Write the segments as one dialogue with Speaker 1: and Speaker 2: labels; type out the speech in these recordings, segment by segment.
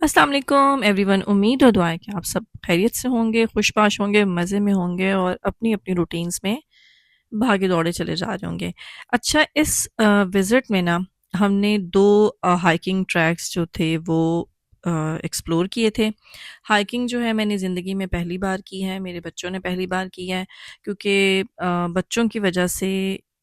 Speaker 1: अस्सलाम वालेकुम एवरीवन। उम्मीद और दुआ है कि आप सब खैरियत से होंगे, खुशबाश होंगे, मज़े में होंगे और अपनी अपनी रूटीन्स में भागे दौड़े चले जा रहे होंगे। अच्छा, इस विज़िट में ना हमने दो हाइकिंग ट्रैक्स जो थे वो एक्सप्लोर किए थे। हाइकिंग जो है मैंने ज़िंदगी में पहली बार की है, मेरे बच्चों ने पहली बार की है, क्योंकि बच्चों की वजह से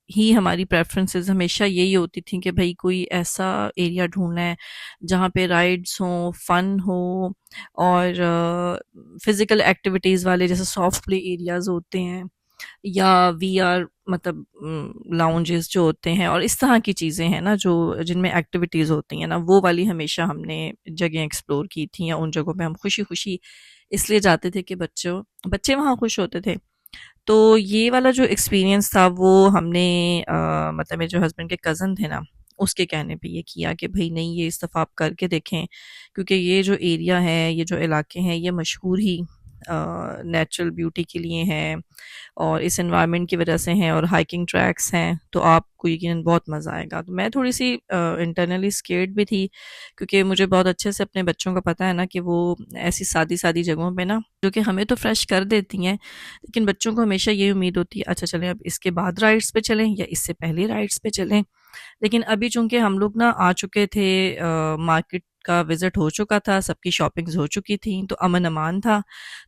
Speaker 1: ही हमारी प्रेफरेंसेस हमेशा यही होती थी कि भाई कोई ऐसा एरिया ढूंढना है जहाँ पे राइड्स हों, फन हो और फिज़िकल एक्टिविटीज़ वाले जैसे सॉफ्ट प्ले एरियाज़ होते हैं या वीआर मतलब लाउंजेस जो होते हैं और इस तरह की चीज़ें हैं ना जो जिनमें एक्टिविटीज़ होती हैं ना, वो वाली हमेशा हमने जगह एक्सप्लोर की थी या उन जगहों पे हम खुशी खुशी इसलिए जाते थे कि बच्चों बच्चे वहाँ खुश होते थे। तो ये वाला जो एक्सपीरियंस था वो हमने मतलब मेरे जो हस्बैंड के कज़न थे ना, उसके कहने पे ये किया कि भई नहीं, ये इस दफ़ा आप करके देखें, क्योंकि ये जो एरिया है, ये जो इलाके हैं, ये मशहूर ही नेचुरल ब्यूटी के लिए हैं और इस एनवायरनमेंट की वजह से हैं और हाइकिंग ट्रैक्स हैं, तो आपको यकीनन बहुत मज़ा आएगा। तो मैं थोड़ी-सी इंटरनली स्केर्ड भी थी, क्योंकि मुझे बहुत अच्छे से अपने बच्चों का पता है ना कि वो ऐसी सादी-सादी जगहों पे ना, जो कि हमें तो फ्रेश कर देती हैं, लेकिन बच्चों को हमेशा ये उम्मीद होती है अच्छा चलें अब इसके बाद राइड्स पे चलें या इससे पहले राइड्स पे चलें। लेकिन अभी चूँकि हम लोग ना आ चुके थे, मार्केट का विज़िट हो चुका था, सबकी शॉपिंग्स हो चुकी थी, तो अमन-अमान था।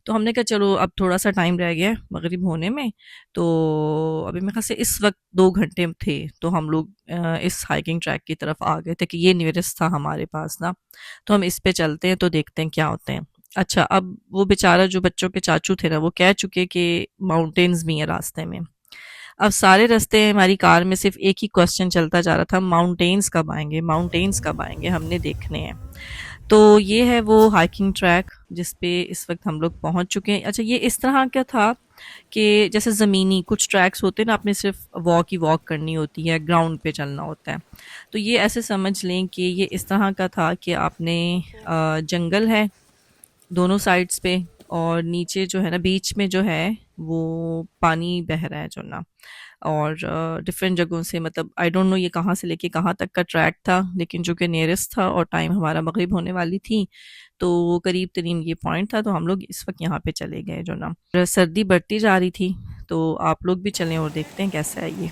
Speaker 1: तो हमने कहा चलो अब थोड़ा-सा टाइम रह गया है मगरिब होने में, तो अभी मेरे ख़्याल से इस वक़्त 2 घंटे थे, तो हम लोग इस हाइकिंग ट्रैक की तरफ आ गए थे कि ये नियरेस्ट था हमारे पास ना, तो हम इस पे चलते हैं तो देखते हैं क्या होते हैं। अच्छा, अब वो बेचारा जो बच्चों के चाचू थे ना, वो कह चुके कि माउंटेन्स भी हैं रास्ते में। अब सारे रास्ते हमारी कार में सिर्फ एक ही क्वेश्चन चलता जा रहा था, माउंटेन्स कब आएँगे, माउंटेन्स कब आएँगे, हमने देखने हैं। तो ये है वो हाइकिंग ट्रैक जिस पे इस वक़्त हम लोग पहुँच चुके हैं। अच्छा, ये इस तरह का था कि जैसे ज़मीनी कुछ ट्रैक्स होते हैं ना, आपने सिर्फ वॉक ही वॉक करनी होती है, ग्राउंड पे चलना होता है। तो ये ऐसे समझ लें कि ये इस तरह का था कि आपने जंगल है दोनों साइड्स पे और नीचे जो है ना बीच में जो है वो पानी बह रहा है जो ना, और डिफरेंट जगहों से, मतलब आई डोंट नो ये कहाँ से लेके कहाँ तक का ट्रैक था, लेकिन जो कि नियरेस्ट था और टाइम हमारा मगरिब होने वाली थी, तो करीब तरीन ये पॉइंट था, तो हम लोग इस वक्त यहाँ पे चले गए जो ना। सर्दी बढ़ती जा रही थी, तो आप लोग भी चलें और देखते हैं कैसा है ये।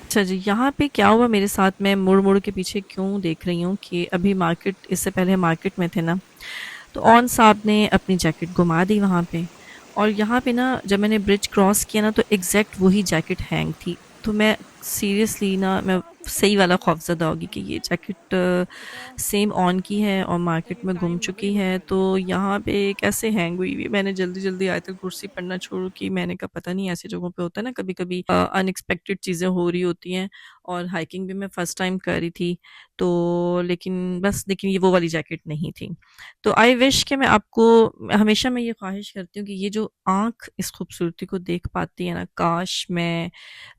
Speaker 1: अच्छा जी, यहाँ पे क्या हुआ मेरे साथ, मैं मुड़-मुड़ के पीछे क्यों देख रही हूँ कि अभी मार्केट, इससे पहले मार्केट में थे ना, तो ऑन साहब ने अपनी जैकेट घुमा दी वहाँ पे, और यहाँ पे ना जब मैंने ब्रिज क्रॉस किया ना तो एग्जैक्ट वही जैकेट हैंग थी। तो मैं सीरियसली ना, मैं सही वाला खौफज़दा होगी कि ये जैकेट सेम ऑन की है और मार्केट में गुम चुकी है, तो यहाँ पे कैसे हैंग हुई हुई है। मैंने जल्दी-जल्दी आयतुल कुर्सी पढ़ना शुरू की। मैंने कहा पता नहीं ऐसी जगहों पे होता है ना कभी-कभी अनएक्सपेक्टेड चीज़ें हो रही होती हैं, और हाइकिंग भी मैं फर्स्ट टाइम कर रही थी। तो लेकिन ये वो वाली जैकेट नहीं थी। तो आई विश कि मैं आपको हमेशा मैं ये ख्वाहिश करती हूँ कि ये जो आँख इस खूबसूरती को देख पाती है ना, काश मैं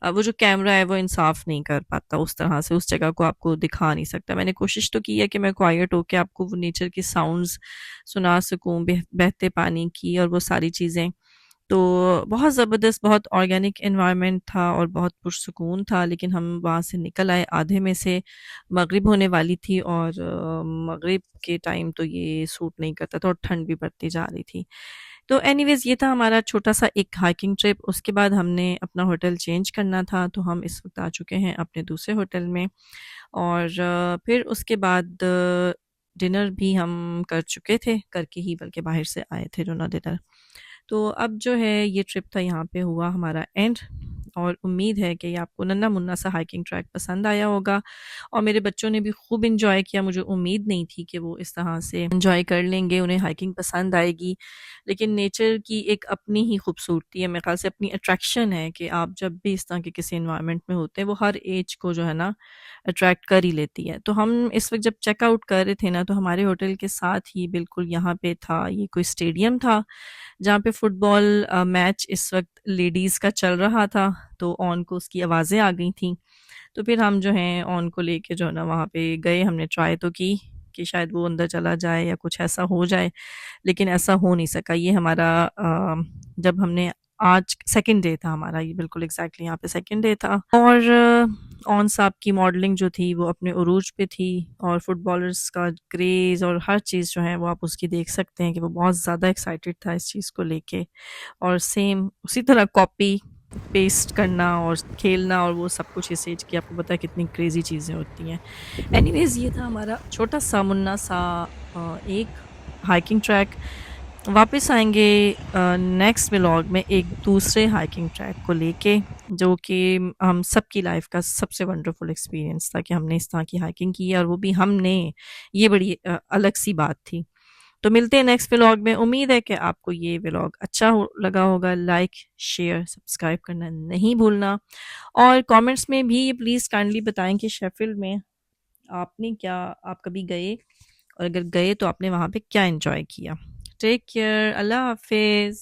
Speaker 1: वो जो कैमरा है वो इंसाफ नहीं कर पाता उस तरह से, उस जगह को आपको दिखा नहीं सकता। मैंने कोशिश तो की है कि मैं क्वाइट होके आपको वो नेचर की साउंड्स सुना सकूँ, बहते पानी की और वो सारी चीज़ें। तो बहुत ज़बरदस्त, बहुत ऑर्गेनिक एनवायरनमेंट था और बहुत पुरसुकून था, लेकिन हम वहाँ से निकल आए आधे में से। मगरिब होने वाली थी और मगरिब के टाइम तो ये सूट नहीं करता था और ठंड भी बढ़ती जा रही थी। तो एनीवेज़ ये था हमारा छोटा-सा एक हाइकिंग ट्रिप। उसके बाद हमने अपना होटल चेंज करना था, तो हम इस वक़्त आ चुके हैं अपने दूसरे होटल में, और फिर उसके बाद डिनर भी हम कर चुके थे, करके ही बल्कि बाहर से आए थे डिनर। तो अब जो है ये ट्रिप था यहाँ पे हुआ हमारा एंड, और उम्मीद है कि ये आपको नन्हा मुन्ना सा हाइकिंग ट्रैक पसंद आया होगा, और मेरे बच्चों ने भी खूब इंजॉय किया। मुझे उम्मीद नहीं थी कि वो इस तरह से इंजॉय कर लेंगे, उन्हें हाइकिंग पसंद आएगी, लेकिन नेचर की एक अपनी ही खूबसूरती है, मेरे ख्याल से अपनी अट्रैक्शन है कि आप जब भी इस तरह के किसी इन्वायरमेंट में होते हैं वो हर एज को जो है ना अट्रैक्ट कर ही लेती है। तो हम इस वक्त जब चेकआउट कर रहे थे ना, तो हमारे होटल के साथ ही बिल्कुल यहाँ पे था, ये कोई स्टेडियम था जहाँ पे फुटबॉल मैच इस वक्त लेडीज़ का चल रहा था, तो ऑन को उसकी आवाज़ें आ गई थी। तो फिर हम जो हैं ऑन को लेके जो है ना वहाँ पे गए, हमने ट्राई तो की कि शायद वो अंदर चला जाए या कुछ ऐसा हो जाए, लेकिन ऐसा हो नहीं सका। ये हमारा जब हमने आज सेकंड डे था हमारा, ये बिल्कुल एग्जैक्टली यहाँ पे सेकंड डे था, और ऑन साहब की मॉडलिंग जो थी वो अपने उरूज पे थी, और फुटबॉलर्स का क्रेज़ और हर चीज़ जो है वो आप उसकी देख सकते हैं कि वो बहुत ज़्यादा एक्साइटेड था इस चीज़ को लेके, और सेम उसी तरह कॉपी पेस्ट करना और खेलना और वो सब कुछ इस एज की, आपको पता है कितनी क्रेज़ी चीज़ें होती हैं। एनीवेज़ ये था हमारा छोटा सा मुन्ना सा एक हाइकिंग ट्रैक। वापस आएँगे नेक्स्ट व्लॉग में एक दूसरे हाइकिंग ट्रैक को लेके, जो कि हम सबकी लाइफ का सबसे वंडरफुल एक्सपीरियंस था कि हमने इस तरह की हाइकिंग की है, और वो भी हमने, ये बड़ी अलग सी बात थी। तो मिलते हैं नेक्स्ट व्लॉग में। उम्मीद है कि आपको ये व्लॉग अच्छा लगा होगा। लाइक, शेयर, सब्सक्राइब करना नहीं भूलना, और कमेंट्स में भी ये प्लीज़ काइंडली बताएं कि शेफील्ड में आपने क्या, आप कभी गए, और अगर गए तो आपने वहाँ पे क्या एंजॉय किया। टेक केयर, अल्लाह हाफिज़।